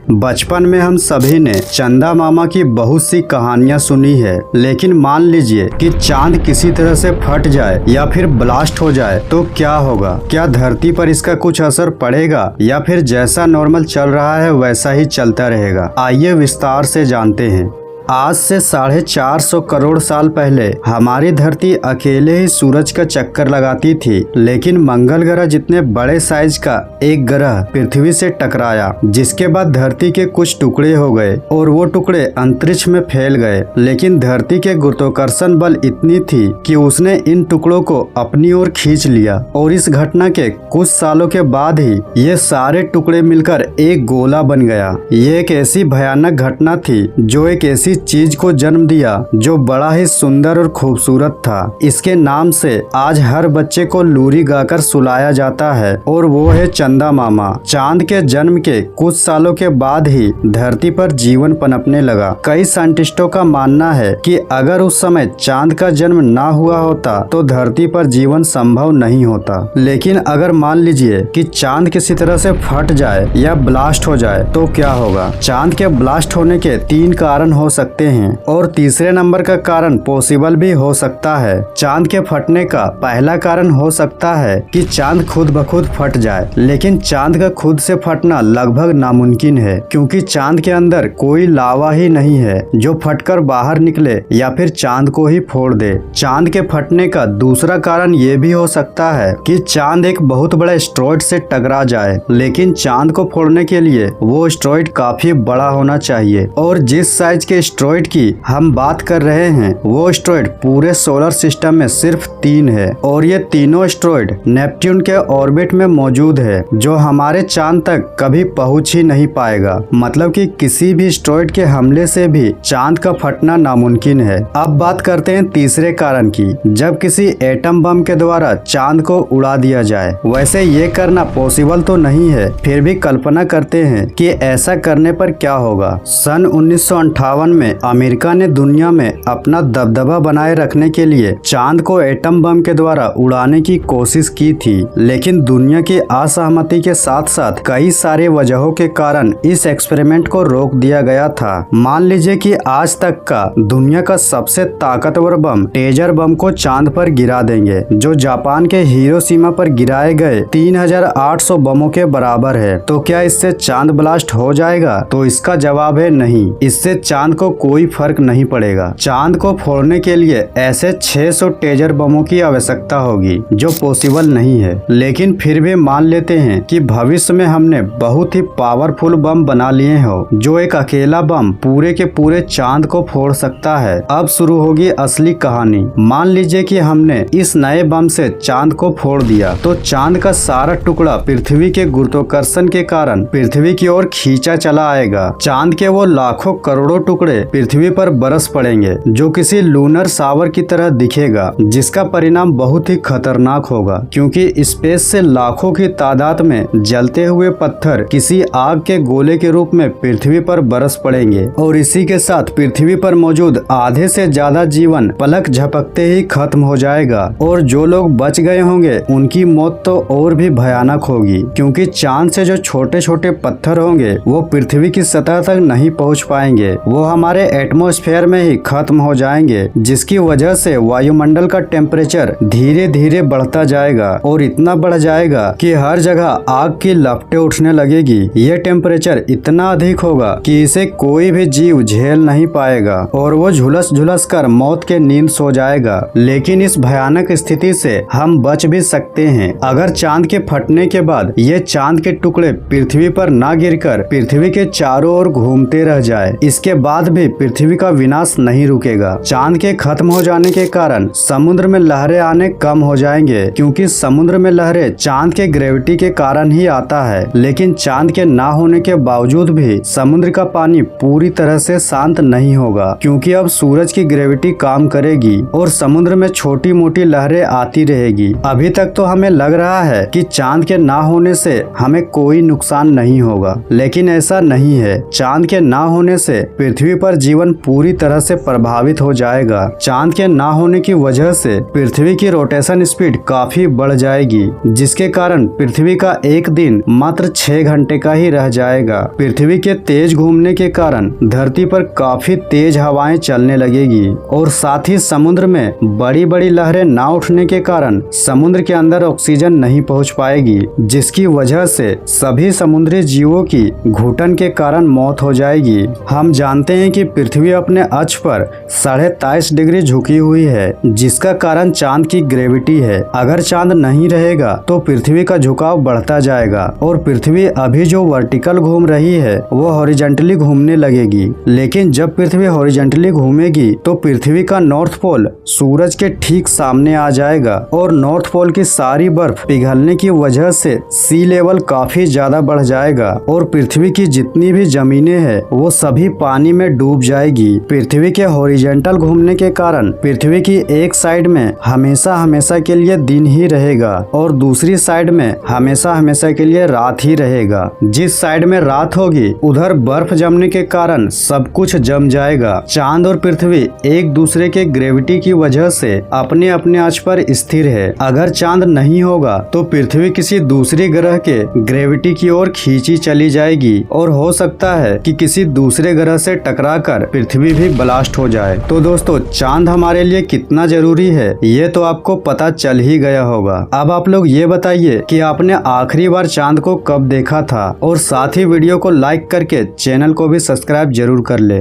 बचपन में हम सभी ने चंदा मामा की बहुत सी कहानियां सुनी है, लेकिन मान लीजिए कि चांद किसी तरह से फट जाए या फिर ब्लास्ट हो जाए तो क्या होगा। क्या धरती पर इसका कुछ असर पड़ेगा या फिर जैसा नॉर्मल चल रहा है वैसा ही चलता रहेगा। आइए विस्तार से जानते हैं। आज से 450 करोड़ साल पहले हमारी धरती अकेले ही सूरज का चक्कर लगाती थी, लेकिन मंगल ग्रह जितने बड़े साइज का एक ग्रह पृथ्वी से टकराया, जिसके बाद धरती के कुछ टुकड़े हो गए और वो टुकड़े अंतरिक्ष में फैल गए। लेकिन धरती के गुरुत्वाकर्षण बल इतनी थी कि उसने इन टुकड़ों को अपनी ओर खींच लिया और इस घटना के कुछ सालों के बाद ही ये सारे टुकड़े मिलकर एक गोला बन गया। ये एक ऐसी भयानक घटना थी जो एक ऐसी चीज को जन्म दिया जो बड़ा ही सुंदर और खूबसूरत था। इसके नाम से आज हर बच्चे को लोरी गाकर सुलाया जाता है और वो है चंदा मामा। चांद के जन्म के कुछ सालों के बाद ही धरती पर जीवन पनपने लगा। कई साइंटिस्टों का मानना है कि अगर उस समय चांद का जन्म ना हुआ होता तो धरती पर जीवन संभव नहीं होता। लेकिन अगर मान लीजिए कि चांद किसी तरह से फट जाए या ब्लास्ट हो जाए तो क्या होगा। चांद के ब्लास्ट होने के 3 कारण हो सकते हैं और तीसरे नंबर का कारण पॉसिबल भी हो सकता है। चांद के फटने का पहला कारण हो सकता है कि चांद खुद ब खुद फट जाए, लेकिन चांद का खुद से फटना लगभग नामुमकिन है, क्योंकि चांद के अंदर कोई लावा ही नहीं है जो फटकर बाहर निकले या फिर चांद को ही फोड़ दे। चांद के फटने का दूसरा कारण ये भी हो सकता है कि चांद एक बहुत बड़े एस्टेरॉयड से टकरा जाए, लेकिन चांद को फोड़ने के लिए वो एस्टेरॉयड काफी बड़ा होना चाहिए और जिस साइज के एस्टेरॉयड की हम बात कर रहे हैं वो एस्टेरॉयड पूरे सोलर सिस्टम में सिर्फ 3 है और ये तीनों एस्टेरॉयड नेपट्यून के ऑर्बिट में मौजूद है, जो हमारे चांद तक कभी पहुंच ही नहीं पाएगा। मतलब कि किसी भी एस्टेरॉयड के हमले से भी चांद का फटना नामुमकिन है। अब बात करते हैं तीसरे कारण की। जब किसी एटम बम के द्वारा चांद को उड़ा दिया जाए, वैसे ये करना पॉसिबल तो नहीं है, फिर भी कल्पना करते हैं कि ऐसा करने पर क्या होगा। सन 1958 में अमेरिका ने दुनिया में अपना दबदबा बनाए रखने के लिए चांद को एटम बम के द्वारा उड़ाने की कोशिश की थी, लेकिन दुनिया की असहमति के साथ साथ कई सारे वजहों के कारण इस एक्सपेरिमेंट को रोक दिया गया था। मान लीजिए कि आज तक का दुनिया का सबसे ताकतवर बम टेजर बम को चांद पर गिरा देंगे, जो जापान के हिरोशिमा पर गिराए गए 3800 बमों के बराबर है। तो क्या इससे चांद ब्लास्ट हो जाएगा? तो इसका जवाब है नहीं, इससे चांद को कोई फर्क नहीं पड़ेगा। चांद को फोड़ने के लिए ऐसे 600 टेजर बमों की आवश्यकता होगी, जो पॉसिबल नहीं है। लेकिन फिर भी मान लेते हैं कि भविष्य में हमने बहुत ही पावरफुल बम बना लिए हो, जो एक अकेला बम पूरे के पूरे चांद को फोड़ सकता है। अब शुरू होगी असली कहानी। मान लीजिए कि हमने इस नए बम से चांद को फोड़ दिया, तो चांद का सारा टुकड़ा पृथ्वी के गुरुत्वाकर्षण के कारण पृथ्वी की ओर खींचा चला आएगा। चांद के वो लाखों करोड़ों टुकड़े पृथ्वी पर बरस पड़ेंगे, जो किसी लूनर सावर की तरह दिखेगा, जिसका परिणाम बहुत ही खतरनाक होगा, क्योंकि स्पेस से लाखों की तादाद में जलते हुए पत्थर किसी आग के गोले के रूप में पृथ्वी पर बरस पड़ेंगे और इसी के साथ पृथ्वी पर मौजूद आधे से ज्यादा जीवन पलक झपकते ही खत्म हो जाएगा और जो लोग बच गए होंगे उनकी मौत तो और भी भयानक होगी, क्योंकि चांद से जो छोटे छोटे पत्थर होंगे वो पृथ्वी की सतह तक नहीं पहुंच पाएंगे, वो हमारे एटमॉस्फेयर में ही खत्म हो जाएंगे, जिसकी वजह से वायुमंडल का टेम्परेचर धीरे धीरे बढ़ता जाएगा और इतना बढ़ जाएगा कि हर जगह आग की लपटें उठने लगेगी। ये टेम्परेचर इतना अधिक होगा कि इसे कोई भी जीव झेल नहीं पाएगा और वो झुलस झुलस कर मौत के नींद सो जाएगा। लेकिन इस भयानक स्थिति से हम बच भी सकते हैं अगर चांद के फटने के बाद ये चांद के टुकड़े पृथ्वी पर ना गिरकर पृथ्वी के चारों ओर घूमते रह जाए। इसके बाद भी पृथ्वी का विनाश नहीं रुकेगा। चांद के खत्म हो जाने के कारण समुद्र में लहरें आने कम हो जाएंगे, क्योंकि समुद्र में लहरें चांद के ग्रेविटी के कारण ही आता है। लेकिन चांद के ना होने के बावजूद भी समुद्र का पानी पूरी तरह से शांत नहीं होगा, क्योंकि अब सूरज की ग्रेविटी काम करेगी और समुद्र में छोटी मोटी लहरें आती रहेगी। अभी तक तो हमें लग रहा है कि चांद के ना होने से हमें कोई नुकसान नहीं होगा, लेकिन ऐसा नहीं है। चांद के ना होने से पृथ्वी पर पर जीवन पूरी तरह से प्रभावित हो जाएगा। चांद के ना होने की वजह से पृथ्वी की रोटेशन स्पीड काफी बढ़ जाएगी, जिसके कारण पृथ्वी का एक दिन मात्र 6 घंटे का ही रह जाएगा। पृथ्वी के तेज घूमने के कारण धरती पर काफी तेज हवाएं चलने लगेगी और साथ ही समुद्र में बड़ी बड़ी लहरें ना उठने के कारण समुद्र के अंदर ऑक्सीजन नहीं पहुंच पाएगी, जिसकी वजह से सभी समुद्री जीवों की घुटन के कारण मौत हो जाएगी। हम जानते हैं कि पृथ्वी अपने अक्ष पर 23.5 डिग्री झुकी हुई है, जिसका कारण चांद की ग्रेविटी है। अगर चांद नहीं रहेगा तो पृथ्वी का झुकाव बढ़ता जाएगा और पृथ्वी अभी जो वर्टिकल घूम रही है वो हॉरिजॉन्टली घूमने लगेगी। लेकिन जब पृथ्वी हॉरिजॉन्टली घूमेगी तो पृथ्वी का नॉर्थ पोल सूरज के ठीक सामने आ जाएगा और नॉर्थ पोल की सारी बर्फ पिघलने की वजह से सी लेवल काफी ज्यादा बढ़ जाएगा और पृथ्वी की जितनी भी जमीनें हैं वो सभी पानी में डूब जाएगी। पृथ्वी के हॉरिजॉन्टल घूमने के कारण पृथ्वी की एक साइड में हमेशा हमेशा के लिए दिन ही रहेगा और दूसरी साइड में हमेशा हमेशा के लिए रात ही रहेगा। जिस साइड में रात होगी उधर बर्फ जमने के कारण सब कुछ जम जाएगा। चांद और पृथ्वी एक दूसरे के ग्रेविटी की वजह से अपने अपने अक्ष पर स्थिर है। अगर चांद नहीं होगा तो पृथ्वी किसी दूसरे ग्रह के ग्रेविटी की ओर खींची चली जाएगी और हो सकता है कि किसी दूसरे ग्रह से टकराकर पृथ्वी भी ब्लास्ट हो जाए। तो दोस्तों, चांद हमारे लिए कितना जरूरी है ये तो आपको पता चल ही गया होगा। अब आप लोग ये बताइए कि आपने आखिरी बार चांद को कब देखा था और साथ ही वीडियो को लाइक करके चैनल को भी सब्सक्राइब जरूर कर ले।